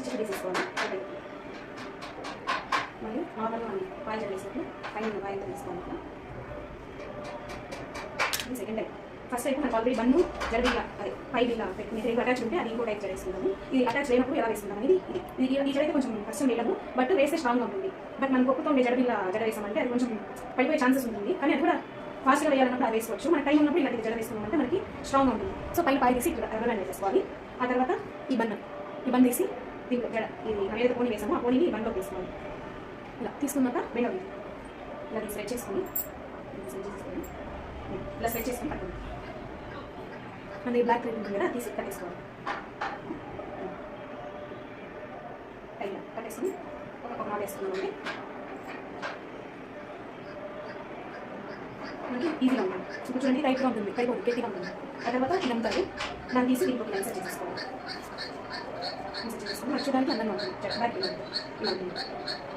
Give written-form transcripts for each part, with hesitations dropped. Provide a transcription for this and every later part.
చిన్న తీసుకోవాలి. మరియు నార్మల్గా మనం పాయిల్ జడ వేసినప్పుడు పైన పాయిల్తో తీసుకోవాలి. ఇది సెకండ్ టైప్. ఫస్ట్ టైప్ మనకు ఆల్రెడీ బన్ను జడబిల్ల అదే పై బిల్ల పెట్టుకుని రేపు అటాచ్ ఉంటే అది ఇంకో టైప్ జడ వేసుకుంటాము. ఇది అటాచ్ లేనప్పుడు ఎలా వేసుకుంటాం అనేది ఇది ఈ జడ అయితే కొంచెం కష్టం వేయడము, బట్ వేస్తే స్ట్రాంగ్గా ఉంటుంది. బట్ మనం కొప్పుతో ఉండే జడబిల్ల జడ వేసామంటే అది కొంచెం పడిపోయే ఛాన్సెస్ ఉంటుంది. కానీ అది కూడా ఫాస్ట్గా వేయాలన్నప్పుడు అది వేసుకోవచ్చు. మన టైం ఉన్నప్పుడు ఇలాంటి జడ వేసుకున్నామంటే మనకి స్ట్రాంగ్గా ఉంటుంది. సో పైన పాయి తీసి రబ్బర్ వేసేసుకోవాలి. ఆ తర్వాత ఈ బన్ తీసి దీంట్లో జడ ఇది మనం ఏదైతే పోనీ వేసామో ఆ పోనీని బన్లో తీసుకోవాలి. ఇలా తీసుకున్నాక బెండ ఇలా స్ట్రెచ్ చేసుకొని ఇలా స్ట్రెచ్ చేసుకొని పట్టుకోండి. మన బ్లాక్ థ్రెడ్ ఉంటుంది కదా తీసి కట్టేసుకోవాలి. ఇలా కట్టేసుకొని ఒక నాట్ వేసుకున్నామండి మనకి ఈజీగా ఉంటుంది. చూడండి టైట్గా ఉంటుంది, కైపోతుంది, గట్టిగా ఉంటుంది. ఆ తర్వాత ఇది అంటారు దాన్ని తీసి దీంట్లో ఇన్సర్ట్ చేసుకోవాలి. ఇన్సర్ట్ చేసుకొని మనకి చూడడానికి అందంగా ఉంటుంది. బ్యాక్ ఇలా ఉంటుంది.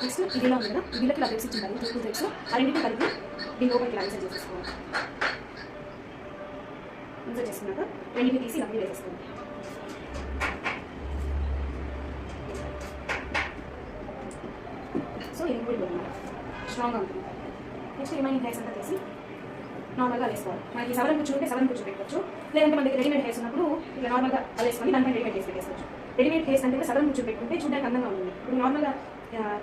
నెక్స్ట్ ఇది ఇలా ఉంది కదా, వీళ్ళకి ఇలా థ్రెడ్స్ ఇచ్చింటారు, 2 థ్రెడ్స్ ఆ రెండింటిని కలిపి దీని లోపలికి ఇలా ఇన్సర్ట్ చేసేసుకోవాలి. ఇన్సర్ట్ చేసుకున్నాక రెండింటిని తీసి ఇలా వేసేసుకోవాలి. సో ఇది కూడా స్ట్రాంగ్గా ఉంటుంది. నెక్స్ట్ రిమైనింగ్ హెయిర్స్ అంతా తీసి నార్మల్గా వేసుకోవాలి. మనకి సవరం కూర్చుంటే సవరం కూర్చో పెట్టుకోవచ్చు, లేదంటే మనకి రెడీమేడ్ హెయిర్స్ ఉన్నప్పుడు ఇలా నార్మల్గా అలేసుకొని దానిపైన రెడీమేడ్ హెయిర్స్ పెట్టేసుకోవచ్చు. రెడీమేడ్ హెయిర్స్ అంటే సవరం కూర్చో పెట్టుకుంటే చూడడానికి అందంగా ఉంటుంది. ఇప్పుడు నార్మల్గా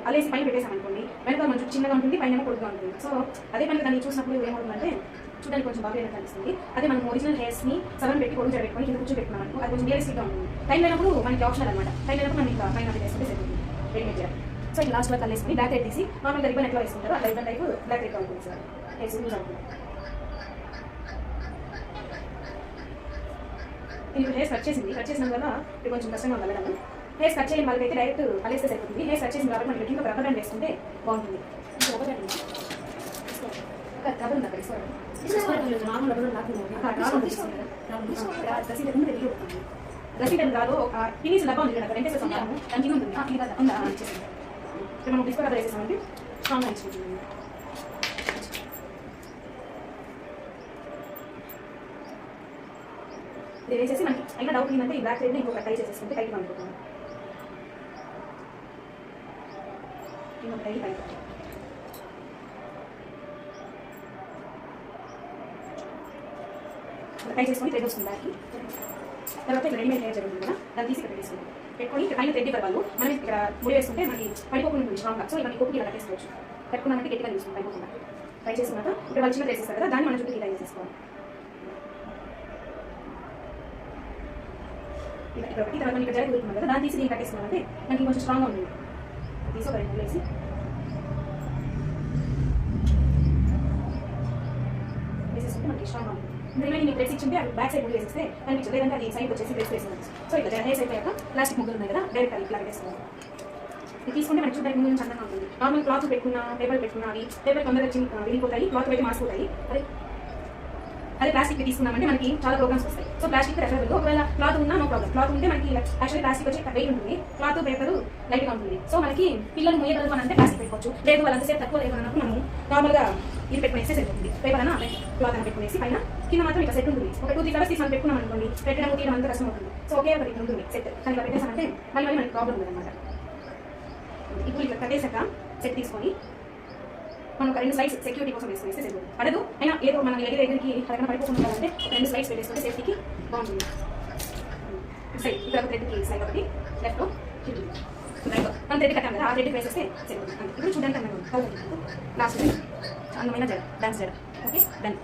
అలేసి పైన పెట్టేసామనుకోండి, వెనక మంచి చిన్నగా ఉంటుంది, పైన పొడుగుగా ఉంటుంది. సో అదే పని దాన్ని చూసినప్పుడు ఏమవుతుందంటే చూడడానికి కొంచెం బాగా అనిపిస్తుంది. అదే మనం ఒరిజినల్ హెయిర్స్ని సవరం పెట్టి పొడుగు పెట్టుకొని కింద కూర్చో పెట్టుకున్నాము, అది కొంచెం రియలిస్టిక్గా ఉంటుంది. టైం లేనప్పుడు మనకి ఆప్షన్ అనమాట. టైం లేనప్పుడు మనం ఇంకా పైన పెట్టేసుకుంటే సరిపోతుంది రెడీమేడ్ చేయాలి. సో ఇట్లా లాస్ట్ వరకు అలేసుకొని బ్లాక్ హెయిర్ తీసి నార్మల్గా రిబ్బన్ ఎట్లా వేసుకుంటారో అట్లా రిబ్బన్ టైప్ బ్లాక్ హెయిర్గా ఉంటుంది సార్. హెయిర్స్ యూజ్ అవుతుంది. దీనికి హెయిర్స్ కట్ చేసిన వల్ల ఇది కొంచెం కష్టంగా వెళ్ళడం. హెయిర్స్ కట్ చేయని వాళ్ళకైతే డైరెక్ట్ అలేస్తే సరిపోతుంది. హెయిర్స్ కట్ చేసిన కాబట్టి మనకి ఇంకా రబ్బర్ బ్యాండ్ వేసుకుంటే బాగుంటుంది. రబ్బర్ ఉంది అక్కడ నార్మల్ రసీదు కాదు, ఒక టీవీస్ డబ్బా ఉంది కదా, రెంటేసేసి ఉంటాము, దాని కింద ఉంటుంది. ఇక్కడ మనం డిస్కో రబ్బర్ వేసేసామంటే స్ట్రాంగ్ అనిపించుకుంటుంది. ఇది వేసేసి మనకి అయినా డౌట్ ఏంటంటే ఈ బ్లాక్ థ్రెడ్ని ఇంకొక టై చేసేసుకుంటే టైట్గా అనుకుంటున్నాను. ఇంకొక టై పైకి టై చేసుకొని థ్రెడ్ వస్తుంది బ్యాక్కి. తర్వాత ఇక్కడ రెడీమేడ్ హెయిర్ జరుగుతుంది కదా, దాన్ని తీసి ఇక్కడ పెట్టేసుకుంటాం. పెట్టుకొని ఇక్కడ పైన థ్రెడ్ ఇవ్వాలి. మనం ఇక్కడ ముడి వేసుకుంటే మనకి పడిపోకుండా ఉంటుంది స్ట్రాంగ్గా. సో ఇవన్నీ కొప్పుకి ఇలా కట్టేసుకోవచ్చు. పెట్టుకున్నామంటే గట్టిగా తీసుకుంటాం పడిపోకుండా. ట్రై చేసుకున్నాక ఇక్కడ వాళ్ళు చిన్న వేసేస్తారు కదా, దాన్ని మనం చుట్టూ ఇలా వేసేసుకోవాలి. ఇక్కడ ఒకటి తర్వాత ఇక్కడ జడ కుదురుతున్నాం కదా, దాన్ని తీసి దీన్ని కట్టేసుకున్నామంటే మనకి కొంచెం స్ట్రాంగ్గా ఉంటుంది. తీసి ఒక 2 వేసి వేసేసుకుంటే మనకి స్ట్రాంగ్గా ఉంటుంది. రిమైనింగ్ థ్రెడ్స్ ఇచ్చింటే అది బ్యాక్ సైడ్ ముగ్గులు వేసేస్తే కనిపించదు, లేదంటే అది సైడ్ వచ్చేసి థ్రెడ్స్ వేసుకోవచ్చు. సో ఇట్లా హెయిర్స్ అయిపోయాక ప్లాస్టిక్ ముగ్గులు ఉన్నాయి కదా, డైరెక్ట్ అది ఇట్లా వేసుకోవాలి. ఇది తీసుకుంటే మనకి చూడడానికి ముందు నుంచి అందంగా ఉంటుంది. నార్మల్ క్లాత్ పెట్టుకున్నా, పేపర్ పెట్టుకున్నా అవి పేపర్ తొందరగా విరిగిపోతాయి, క్లాత్ పెట్టి మార్చుకుంటాయి. అదే ప్లాస్టిక్ తీసుకున్నామంటే మనకి చాలా ప్రోగ్రామ్స్ వస్తాయి. So plastic preferable. ఒకవేళ క్లాత్ ఉన్నా నో ప్రాబ్లం. క్లాత్ ఉంటే మనకి యాక్చువల్లీ ప్లాస్టిక్ వచ్చి వెయిట్ ఉంటుంది, క్లాత్ పేపర్ లైట్గా ఉంటుంది. సో మనకి పిల్లలు మొయ్యగలరు అని అంటే ప్లాస్టిక్ పెట్టుకోవచ్చు. లేదు వాళ్ళంతసేపు తక్కువ లేదు అన్నప్పుడు మనం నార్మల్గా ఇది పెట్టుకునేస్తే సరిపోతుంది. పేపర్ అన్న క్లాత్ అని పెట్టుకునేసి పైన కింద మాత్రం ఇట్లా సెట్ ఉంటుంది. ఒక 2-3 కలర్స్ తీసి మనం పెట్టుకున్నాం అనుకోండి, పెట్టడం తీయడం అంతా కష్టం అవుతుంది. సో ఒకే ఒకటి ఉంటుంది సెట్. కానీ ఇలా పెట్టేసామంటే మళ్ళీ మనకి ప్రాబ్లం ఉందన్నమాట. ఇప్పుడు ఇట్లా కట్టేసాక సెట్ తీసుకొని మనం ఒక 2 స్లైడ్స్ సెక్యూరిటీ కోసం వేసుకునేస్తే సరిపోతుంది. పడదు అయినా ఏదో మనం దగ్గరికి అక్కడ పడిపోకుండా అంటే 2 స్లైడ్స్ పెట్టేసుకుంటే సేఫ్టీకి బాగుంటుంది. సైడ్ ఇక్కడ ఒక థ్రెడ్కి సైడ్ ఒకటి లెఫ్ట్లో మనం థ్రెడ్ కట్టాం కదా, ఆ థ్రెడ్కి వేసేస్తే సరిపోతుంది. ఇప్పుడు చూడడానికి అందమైన లాస్ట్ అందమైన జడ డాన్స్ జడ. Okay done.